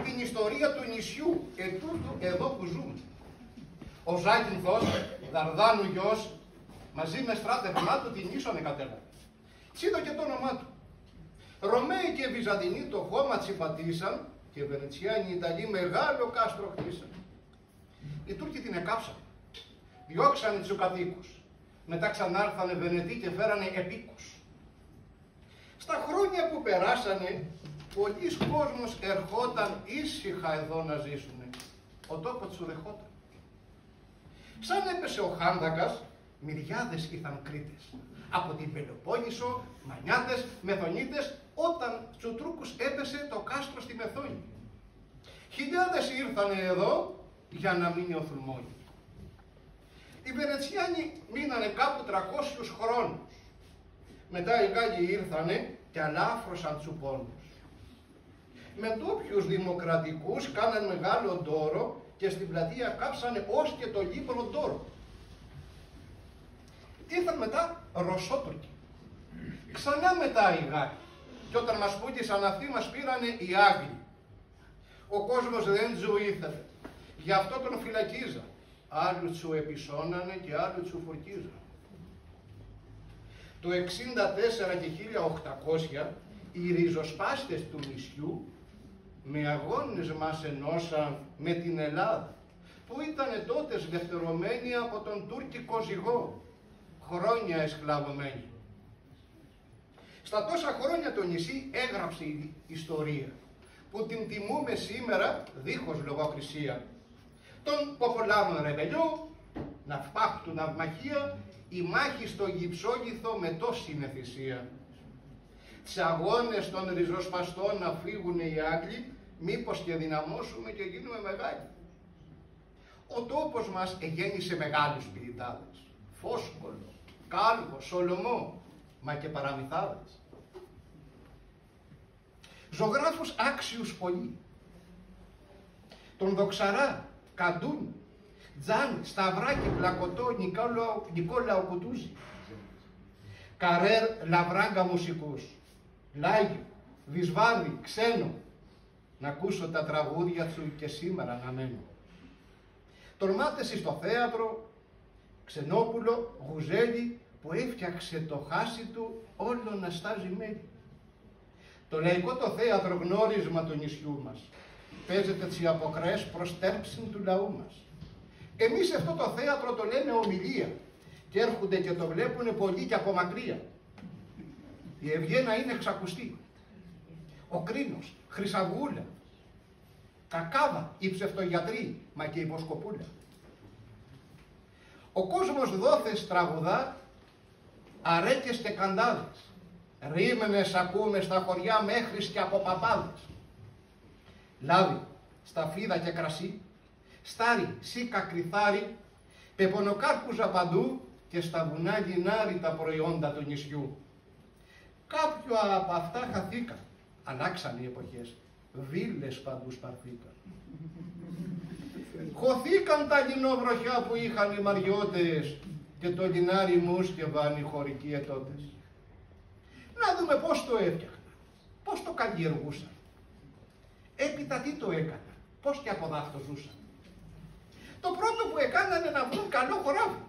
Την ιστορία του νησιού ετούτου εδώ που ζούμε. Ο Ζάκυνθος, Δαρδάνου γιος, μαζί με στράτευμά του την ίσον εκατέλαβε. Τσίδω και το όνομά του. Ρωμαίοι και Βυζαντινοί το χώμα τσιπατήσαν και Βενετσιάνοι Ιταλοί μεγάλο κάστρο χτίσαν. Οι Τούρκοι την εκάψαν. Διώξανε τους κατοίκους. Μετά ξανάρθανε Βενετοί και φέρανε επίκους. Στα χρόνια που περάσανε, πολλοί κόσμος ερχόταν ήσυχα εδώ να ζήσουνε. Ο τόπος του δεχόταν. Σαν έπεσε ο Χάνδακας, μυριάδες ήρθαν Κρήτες. Από την Πελοπόννησο, Μανιάτες, Μεθονίτες, όταν στους Τούρκους έπεσε το κάστρο στη Μεθόνη. Χιλιάδες ήρθανε εδώ για να μείνει ο Θουλμόνι. Οι Βενετσιάνοι μείνανε κάπου 300 χρόνους. Μετά οι Γάλλοι ήρθανε και αλάφρωσαν τους πόνους. Με ντόπιους δημοκρατικούς κάναν μεγάλο ντόρο και στην πλατεία κάψανε ως και το λίπονο ντόρο. Ήρθαν μετά Ρωσότουρκοι. Ξανά μετά οι Γάλλοι. Και όταν μας πούτησαν αυτοί μας πήρανε οι Άγγλοι. Ο κόσμος δεν του ήθελε. Γι' αυτό τον φυλακίζαν. Άλλους σου επισώνανε και άλλους σου φορκίζαν. Το 64 και 1800 οι ριζοσπάστες του νησιού με αγώνες μας ενώσαν με την Ελλάδα, που ήταν τότε σβευτερωμένη από τον τουρκικό ζυγό, χρόνια εσκλαβωμένη. Στα τόσα χρόνια το νησί έγραψε η ιστορία, που την τιμούμε σήμερα δίχως λογοκρισία. Τον Ποπολάνο Ρεβελιό, ναυπάχτου ναυμαχία, η μάχη στο Γυψόγυθο με τόση είναι θυσία. Τις αγώνες των ριζοσπαστών να φύγουν οι Άγγλοι, μήπως και δυναμώσουμε και γίνουμε μεγάλοι. Ο τόπος μας εγέννησε μεγάλους ποιητάδες. Φόσκολο, Κάλβο, Σολομό, μα και παραμυθάδες. Ζωγράφους άξιους πολύ. Τον Δοξαρά, Καντούνι, Τζάνι, Σταυράκη, Πλακωτό, Νικόλαο Κουτούζη. Καρέρ, Λαβράγκα μουσικούς. Λάγιο, Βυσβάρδη, Ξένο. Να ακούσω τα τραγούδια σου και σήμερα να μένω. Τολμάτε εσείς στο θέατρο, Ξενόπουλο, Γουζέλη, που έφτιαξε το χάσι του όλο να στάζει μέλι. Το λαϊκό το θέατρο γνώρισμα του νησιού μας. Παίζεται τις αποκραίες προς τέρψην του λαού μας. Εμείς αυτό το θέατρο το λέμε ομιλία και έρχονται και το βλέπουνε πολλοί και από μακριά. Η Ευγένα είναι εξακουστή. Ο Κρίνος, Χρυσαβούλα, Κακάβα, οι ψευτογιατροί, μα και η Βοσκοπούλα. Ο κόσμος δόθες τραγουδά, αρέκες και καντάδες. Ρήμενες ακούμε στα χωριά μέχρι και από παπάδες. Λάδι, σταφίδα και κρασί, στάρι, σίκα, κρυθάρι, πεπονοκάρπουζα παντού και στα βουνά λινάρι τα προϊόντα του νησιού. Κάποια από αυτά χαθήκαν, αλλάξαν οι εποχές, βίλες παντού σπαρθήκαν. Χωθήκαν τα λινοβροχιά που είχαν οι μαριώτες και το λινάρι μουσκευαν οι χωρικοί ετώτες. Να δούμε πώς το έφτιαχναν, πώς το καλλιεργούσαν. Έπειτα τι το έκαναν, πώς και από δάφτο ζούσαν. Το πρώτο που έκανανε να βρουν καλό χωράφι.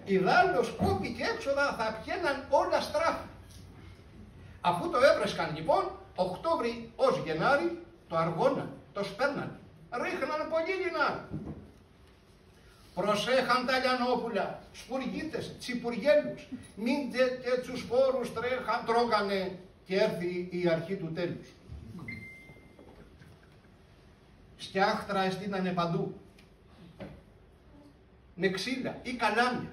Ιδάλλως κόπη και έξοδα θα πιέναν όλα στράφη. Αφού το έβρεσκαν λοιπόν, Οκτώβρη ως Γενάρη, το αργώναν, το σπέρναν, ρίχναν πολύ λινάρι. Προσέχαν τα λιανόπουλα, σπουργίτες, τσιπουργέλους, μην και τους σπόρους τρώγανε και έρθει η αρχή του τέλους. Στιάχτρα εστίνανε παντού, με ξύλα ή καλάμια,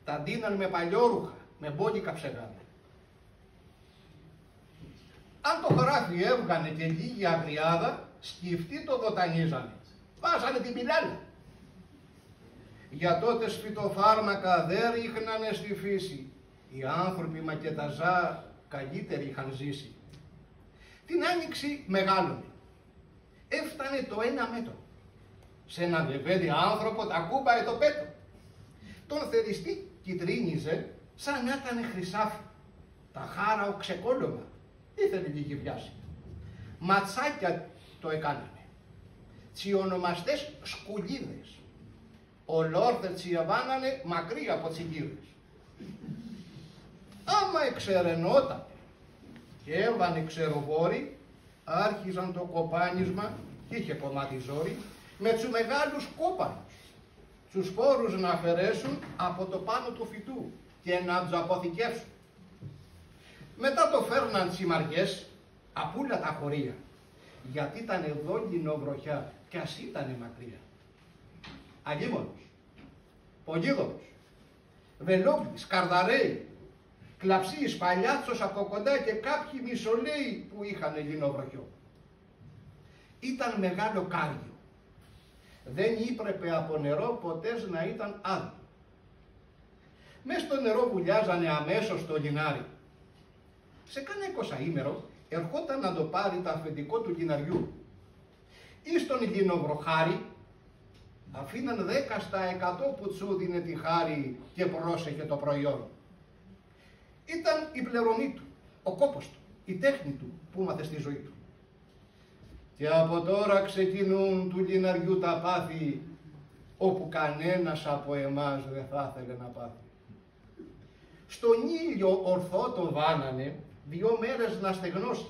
τα ντύναν με παλιόρουχα, με μπόλικα ψεγάδια. Αν το χωράφι έβγανε και λίγη αγριάδα, σκυφτοί το δοτανίζανε, βάζανε την πιλάλα. Για τότε φυτοφάρμακα δεν ρίχνανε στη φύση, οι άνθρωποι μα και τα ζά καλύτεροι είχαν ζήσει. Την άνοιξη μεγάλωνε, έφτανε το 1 μέτρο. Σε έναν λεβέντη άνθρωπο τα κούμπαε το πέτρο. Τον θεριστή κυτρίνιζε σαν να ήταν χρυσάφι. Τα χάραο ξεκόλωμα, ήθελε λίγη βιάση. Ματσάκια το έκανανε. Τσιονομαστές σκουλίδες. Ολόρθε τσιαβάνανε μακρύ από τσιγύρες. Άμα εξερενότανε και έβανε ξεροβόροι, άρχιζαν το κοπάνισμα και είχε κομμάτι ζόρι, με τους μεγάλους κόπανους, τους σπόρους να αφαιρέσουν από το πάνω του φυτού και να τους αποθηκεύσουν. Μετά το φέρναν τσιμαριές, απούλα τα χωρία, γιατί ήταν εδώ λινοβροχιά κι ας ήτανε μακριά. Αγίμονος, Πολύγωνος, Βελόγλης, Καρδαρέοι, Κλαψίς, Παλιάτσος από κοντά και κάποιοι μισολέοι που είχαν λινοβροχιό. Ήταν μεγάλο κάριο. Δεν ύπρεπε από νερό ποτέ να ήταν άδειο. Μες στο νερό βουλιάζανε αμέσως το λινάρι. Σε κάνα 20ήμερο ερχόταν να το πάρει το αφεντικό του λιναριού. Ή στον λινοβροχάρι αφήναν 10% που τσου δίνε τη χάρη και πρόσεχε το προϊόν. Ήταν η πληρωμή του, ο κόπος του, η τέχνη του που μάθε στη ζωή του. Και από τώρα ξεκινούν του λιναριού τα πάθη, όπου κανένας από εμάς δεν θα ήθελε να πάθει. Στον ήλιο ορθό το βάνανε 2 μέρες να στεγνώσει,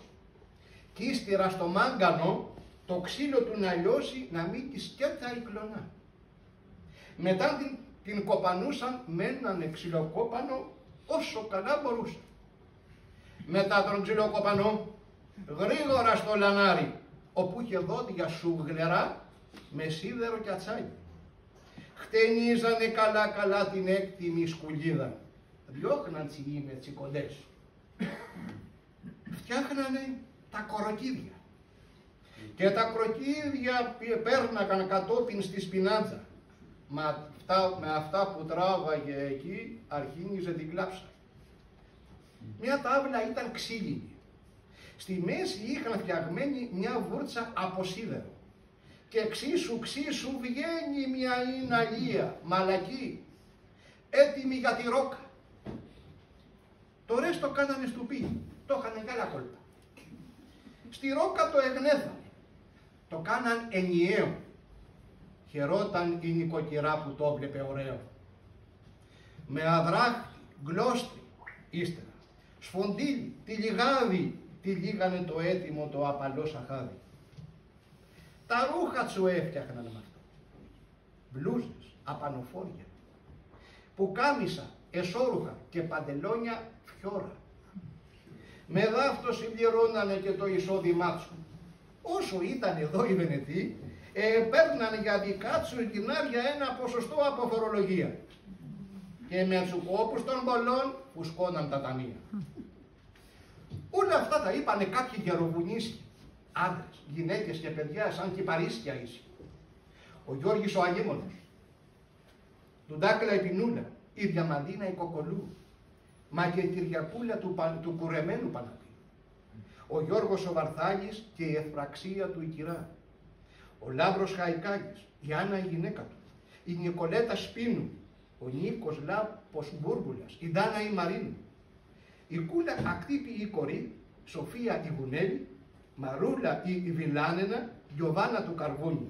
κι ύστερα στο μάγκανο το ξύλο του να λιώσει να μην τη σκέτα η κλονά. Μετά την κοπανούσαν με έναν ξυλοκόπανο όσο καλά μπορούσαν. Μετά τον ξυλοκόπανο γρήγορα στο λανάρι, όπου είχε δόντια σουγλερά με σίδερο και ατσάλι. Χτενίζανε καλά την έκτιμη σκουλίδα, διώχναν με τσικοντές. Φτιάχνανε τα κοροκίδια. Και τα κροκίδια πέρναγαν κατόπιν στη σπινάτσα. Με αυτά που τράβαγε εκεί αρχίνιζε την κλάψα. Μια τάβλα ήταν ξύλινη. Στη μέση είχαν φτιαγμένη μια βούρτσα από σίδερο. Και ξίσου βγαίνει μια ιναλία, μαλακή, έτοιμη για τη ρόκα. Το ρέστο κάνανε στουπί, το είχανε για άλλα κόλπα. Στη ρόκα το εγνέθανε, το κάναν ενιαίο. Χαιρόταν η νοικοκυρά που το έβλεπε ωραίο. Με αδράχτη, γλώστρι, ύστερα, σφοντίλι, τυλιγάδι, τυλίγανε το έτοιμο το απαλό σαχάδι. Τα ρούχα τσου έφτιαχναν με αυτό. Μπλούζες, απανοφόρια, πουκάμισα, εσώρουχα και παντελόνια φιόρα. Με δάφτο συμπληρώνανε και το εισόδημά του. Όσο ήταν εδώ οι Βενετοί, παίρνανε για δικά τους γυνάρια ένα ποσοστό από φορολογία. Και με τσουκόπους των πολλών φουσκώναν τα ταμεία. Όλα αυτά τα είπανε κάποιοι γεροβουνίσοι, άντρες, γυναίκες και παιδιά σαν κυπαρίσια ίσοι. Ο Γιώργης ο Αγίμονος, του Ντάκλα η Πινούλα, η Διαμαντίνα η Κοκολού, μα και η Κυριακούλα του κουρεμένου Παναπή. Ο Γιώργος ο Βαρθάλης και η Ευπραξία του η Κυρά. Ο Λάμπρος Χαϊκάκης, η Άννα η γυναίκα του, η Νικολέτα Σπίνου, ο Νίκος Λάπος Μπούρμπουλας, η Ντάνα η Μαρίνου, η Κούλα Ακτύπη η Κορή, Σοφία η Γουνέλη, Μαρούλα η Βιλάνενα, Γιωβάνα του Καρβούνι,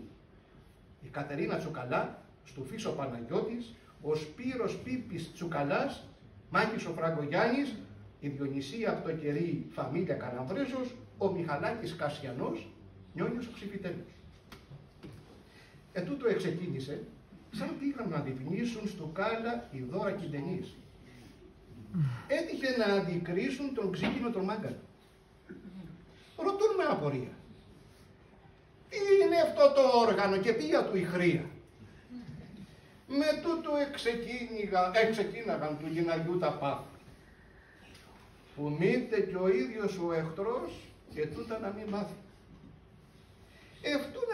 η Κατερίνα Τσουκαλά, Στουφής ο Παναγιώτης, ο Σπύρος Πίπης Τσουκαλάς, Μάκης ο Φραγκογιάννης, η Διονυσία από το κερί Φαμίλια Καλαμβρέζος, ο Μιχαλάκης Κασιανός, Νιόνιος ο Ξυπητέλος. Ετούτο εξεκίνησε σαν πήγαν να διπνήσουν στο Κάλα η Δώρα Κιντενής. Έτυχε να αντικρίσουν τον Ξύκινο τον Μάγκαλο. Ρωτούν με απορία. Τι είναι αυτό το όργανο και ποια του η χρία. Με τούτο εξεκίναγαν του γυναγιού τα πάθη. Που μήτε και ο ίδιος ο εχθρός και τούτα να μην μάθει.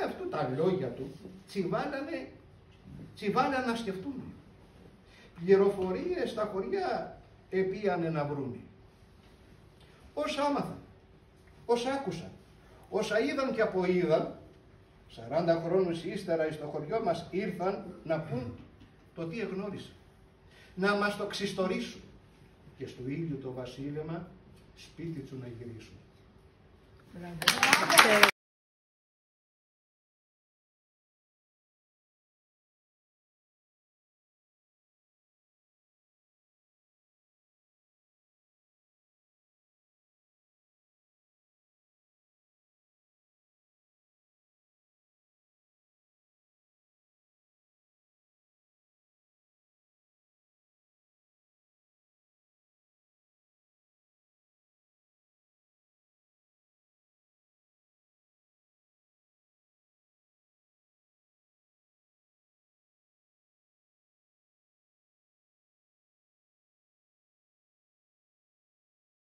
Αυτού τα λόγια του τσιβάλανε να σκεφτούν. Πληροφορίες στα χωριά επίανε να βρούνε. Όσα άμαθαν, όσα άκουσαν, όσα είδαν και αποείδαν, 40 χρόνους ύστερα στο χωριό μας ήρθαν να πούν το τι εγνώρισαν, να μας το ξιστορήσουν και στο ίδιο το βασίλεμα σπίτι του να γυρίσουν.